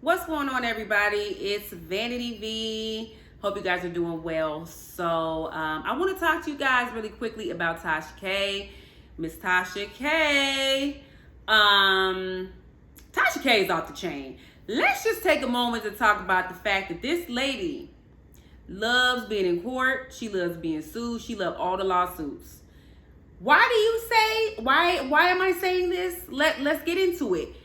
What's going on, everybody? It's Vanity V. Hope you guys are doing well. So I want to talk to you guys really quickly about Tasha K. Miss Tasha K. Tasha K is off the chain. Let's just take a moment to talk about the fact that this lady loves being in court. She loves being sued. She loves all the lawsuits. Why do you say, why am I saying this? Let's get into it.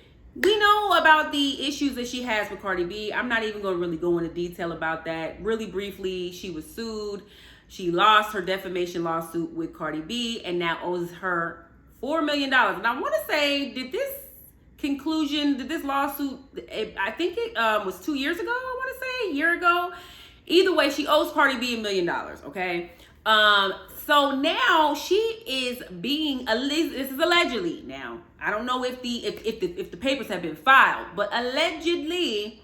We know about the issues that she has with Cardi B. I'm not even going to really go into detail about that. Really briefly, she was sued. She lost her defamation lawsuit with Cardi B and now owes her $4 million. And I want to say, did this lawsuit, I think it was 2 years ago, I want to say, a year ago. Either way, she owes Cardi B $1 million, okay? So now she is being, this is allegedly now. I don't know if the papers have been filed, but allegedly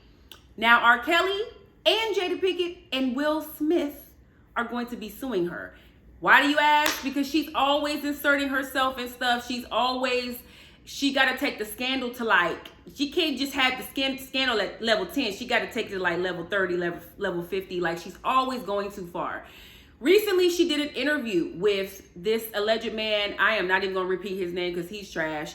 now R. Kelly and Jada Pinkett and Will Smith are going to be suing her. Why do you ask? Because she's always inserting herself in stuff. She got to take the scandal to like, she can't just have the scandal at level 10. She got to take it to like level 30, level 50. Like she's always going too far. Recently, she did an interview with this alleged man. I am not even going to repeat his name because he's trash.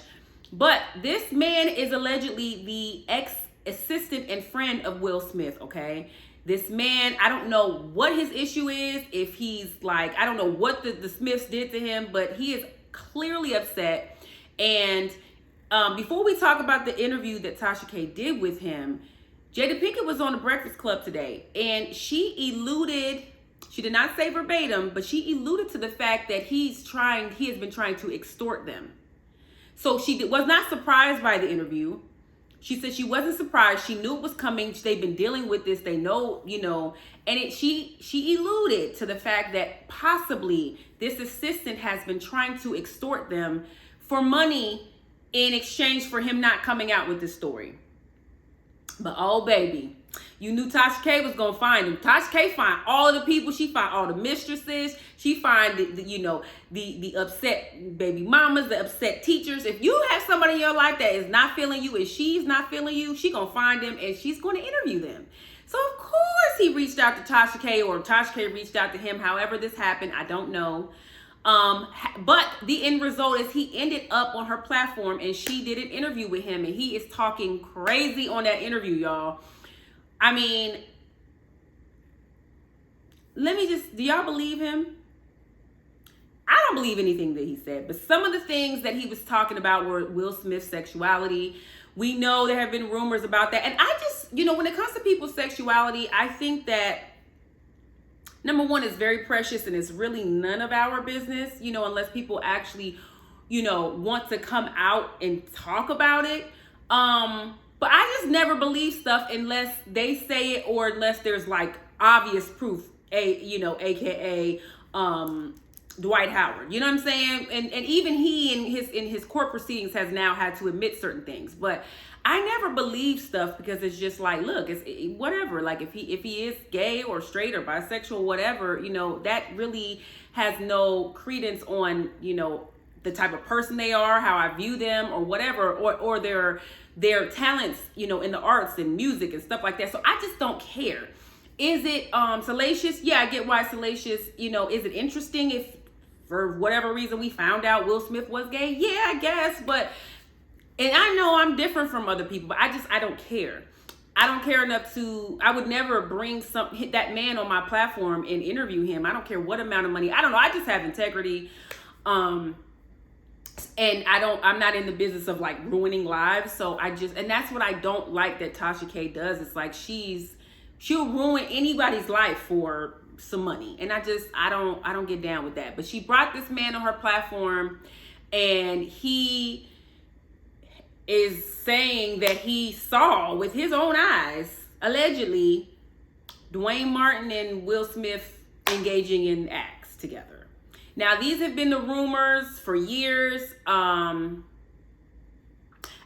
But this man is allegedly the ex-assistant and friend of Will Smith, okay? This man, I don't know what his issue is. If he's like, I don't know what the Smiths did to him, but he is clearly upset. And before we talk about the interview that Tasha K did with him, Jada Pinkett was on the Breakfast Club today. And she did not say verbatim, but she alluded to the fact that he has been trying to extort them. So she was not surprised by the interview. She said she wasn't surprised. She knew it was coming. They've been dealing with this. They know, and she alluded to the fact that possibly this assistant has been trying to extort them for money in exchange for him not coming out with this story. But oh baby, you knew Tasha K was gonna find him. Tasha K find all the people. She find all the mistresses. She find the upset baby mamas, the upset teachers. If you have somebody in your life that is not feeling you and she's not feeling you, she gonna find them and she's gonna interview them. So of course he reached out to Tasha K, or Tasha K reached out to him. However this happened, I don't know. But the end result is he ended up on her platform and she did an interview with him and he is talking crazy on that interview, y'all. I mean, do y'all believe him? I don't believe anything that he said, but some of the things that he was talking about were Will Smith's sexuality. We know there have been rumors about that. And I just, when it comes to people's sexuality, I think that number one, it's very precious and it's really none of our business, unless people actually, want to come out and talk about it. But I just never believe stuff unless they say it or unless there's like obvious proof, AKA Dwight Howard. You know what I'm saying? And even he in his court proceedings has now had to admit certain things. But I never believe stuff because it's just like, look, it's whatever. Like if he is gay or straight or bisexual, whatever, that really has no credence on, the type of person they are, how I view them or whatever, or their talents, in the arts and music and stuff like that. So I just don't care. Is it salacious? Yeah, I get why it's salacious. Is it interesting if for whatever reason we found out Will Smith was gay? Yeah, I guess. And I know I'm different from other people, but I don't care. I don't care enough I would never hit that man on my platform and interview him. I don't care what amount of money. I don't know. I just have integrity. And I'm not in the business of like ruining lives. So and that's what I don't like that Tasha K does. It's like she'll ruin anybody's life for some money. And I don't get down with that. But she brought this man on her platform and he is saying that he saw with his own eyes, allegedly, Dwayne Martin and Will Smith engaging in acts together. Now, these have been the rumors for years. And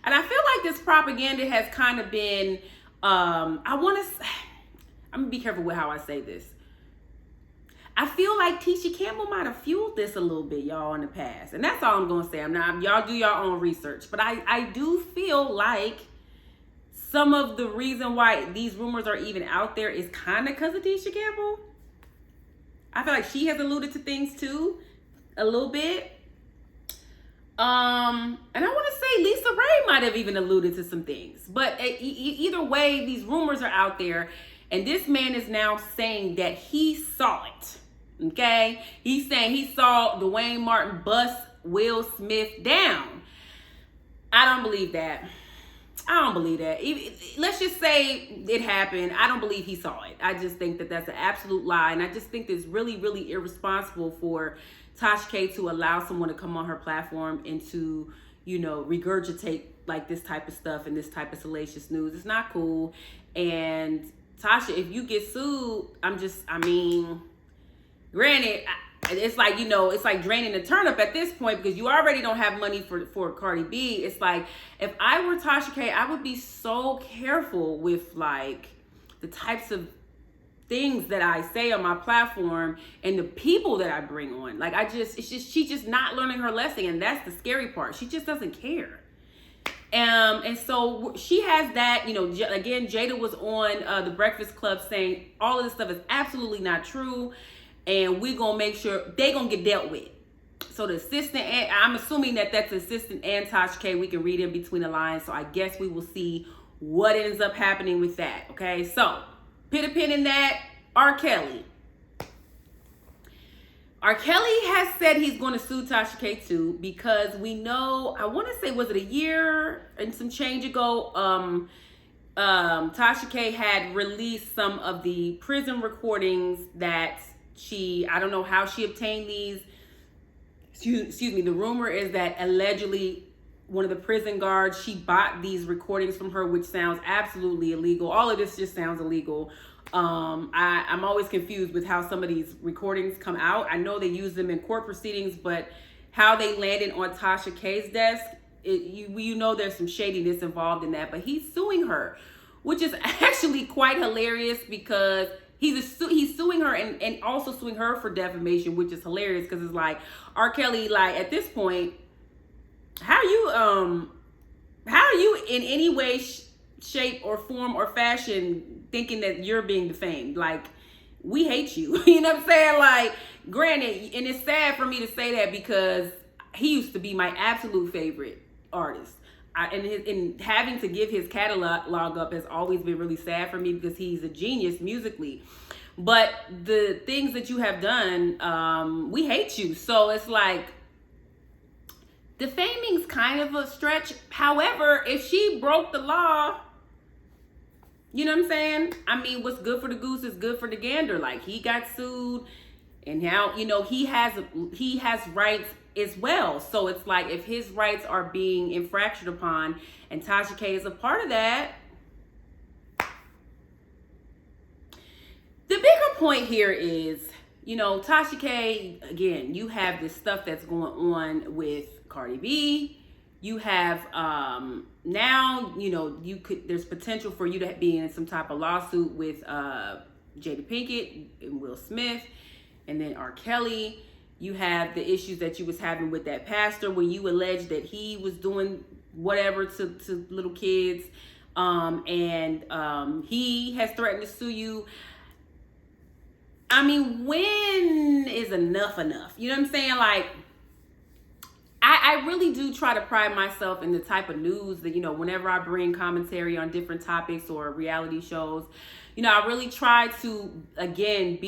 I feel like this propaganda has kind of been, I'm going to be careful with how I say this. I feel like Tisha Campbell might have fueled this a little bit, y'all, in the past. And that's all I'm going to say. Y'all do your own research. But I do feel like some of the reason why these rumors are even out there is kind of because of Tisha Campbell. I feel like she has alluded to things too, a little bit. And I want to say Lisa Ray might have even alluded to some things. But either way, these rumors are out there. And this man is now saying that he saw it. Okay? He's saying he saw Dwayne Martin bust Will Smith down. I don't believe that. I don't believe that. Let's just say it happened. I don't believe he saw it. I just think that that's an absolute lie. And I just think it's really, really irresponsible for Tasha K to allow someone to come on her platform and to, you know, regurgitate like this type of stuff and this type of salacious news. It's not cool. And Tasha, if you get sued, granted, it's like, you know, it's like draining the turnip at this point because you already don't have money for Cardi B. It's like, if I were Tasha K, I would be so careful with like the types of things that I say on my platform and the people that I bring on. Like, she's just not learning her lesson. And that's the scary part. She just doesn't care. And so she has that, you know, again, Jada was on The Breakfast Club saying all of this stuff is absolutely not true. And we're going to make sure they're going to get dealt with. So the assistant, and I'm assuming that that's the assistant and Tasha K. We can read in between the lines. So I guess we will see what ends up happening with that. Okay, so put a pin in that. R. Kelly. R. Kelly has said he's going to sue Tasha K too because we know, I want to say, was it a year and some change ago? Tasha K had released some of the prison recordings that I don't know how she obtained these. Excuse me. The rumor is that allegedly one of the prison guards, she bought these recordings from her, which sounds absolutely illegal. All of this just sounds illegal. I'm always confused with how some of these recordings come out. I know they use them in court proceedings, but how they landed on Tasha K's desk, you know there's some shadiness involved in that. But he's suing her, which is actually quite hilarious because he's suing her and also suing her for defamation, which is hilarious because it's like, R. Kelly, like at this point, how are you in any way, shape or form or fashion thinking that you're being defamed? Like, we hate you. You know what I'm saying? Like, granted, and it's sad for me to say that because he used to be my absolute favorite artist. And having to give his catalog up has always been really sad for me because he's a genius musically. But the things that you have done, we hate you. So it's like, defaming's kind of a stretch. However, if she broke the law, you know what I'm saying? I mean, what's good for the goose is good for the gander. Like, he got sued, and now, you know, he has rights as well. So it's like, if his rights are being infracted upon and Tasha K is a part of that, the bigger point here is, you know, Tasha K, again, you have this stuff that's going on with Cardi B. You have now, you know, there's potential for you to be in some type of lawsuit with Jada Pinkett and Will Smith, and then R. Kelly. You have the issues that you was having with that pastor when you alleged that he was doing whatever to little kids, and he has threatened to sue you. I mean, when is enough enough? You know what I'm saying? Like, I really do try to pride myself in the type of news that, you know, whenever I bring commentary on different topics or reality shows, you know, I really try to, again,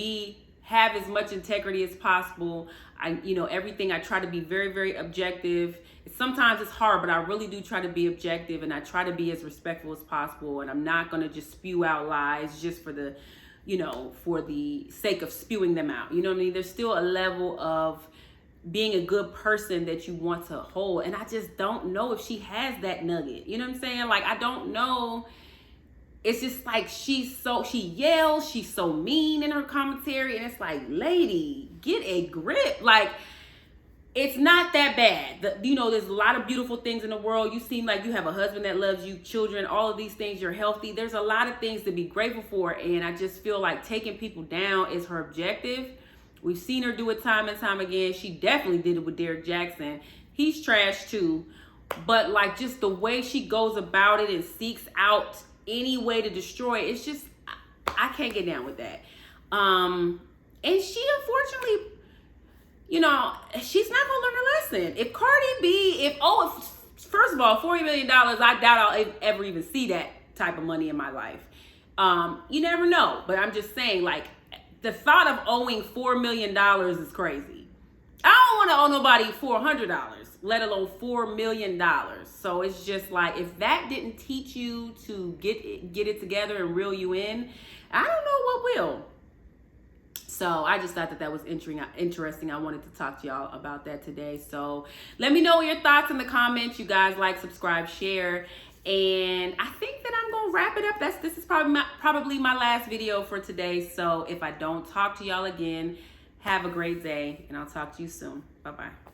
have as much integrity as possible. Everything, I try to be very, very objective. Sometimes it's hard, but I really do try to be objective, and I try to be as respectful as possible. And I'm not going to just spew out lies just for the sake of spewing them out. You know what I mean? There's still a level of being a good person that you want to hold. And I just don't know if she has that nugget. You know what I'm saying? Like, I don't know. It's just like she yells, she's so mean in her commentary, and it's like, lady, get a grip. Like, it's not that bad. There's a lot of beautiful things in the world. You seem like you have a husband that loves you, children, all of these things, you're healthy. There's a lot of things to be grateful for, and I just feel like taking people down is her objective. We've seen her do it time and time again. She definitely did it with Derek Jackson. He's trash too. But like, just the way she goes about it and seeks out any way to destroy it. It's just, I can't get down with that. And she unfortunately, you know, she's not gonna learn a lesson. If Cardi B, first of all, $40 million, I doubt I'll ever even see that type of money in my life. You never know, but I'm just saying, like, the thought of owing $4 million is crazy. I don't want to owe nobody $400, let alone $4 million. So it's just like, if that didn't teach you to get it together and reel you in, I don't know what will. So I just thought that was interesting. I wanted to talk to y'all about that today. So let me know your thoughts in the comments. You guys like, subscribe, share. And I think that I'm going to wrap it up. This is probably my last video for today. So if I don't talk to y'all again, have a great day. And I'll talk to you soon. Bye-bye.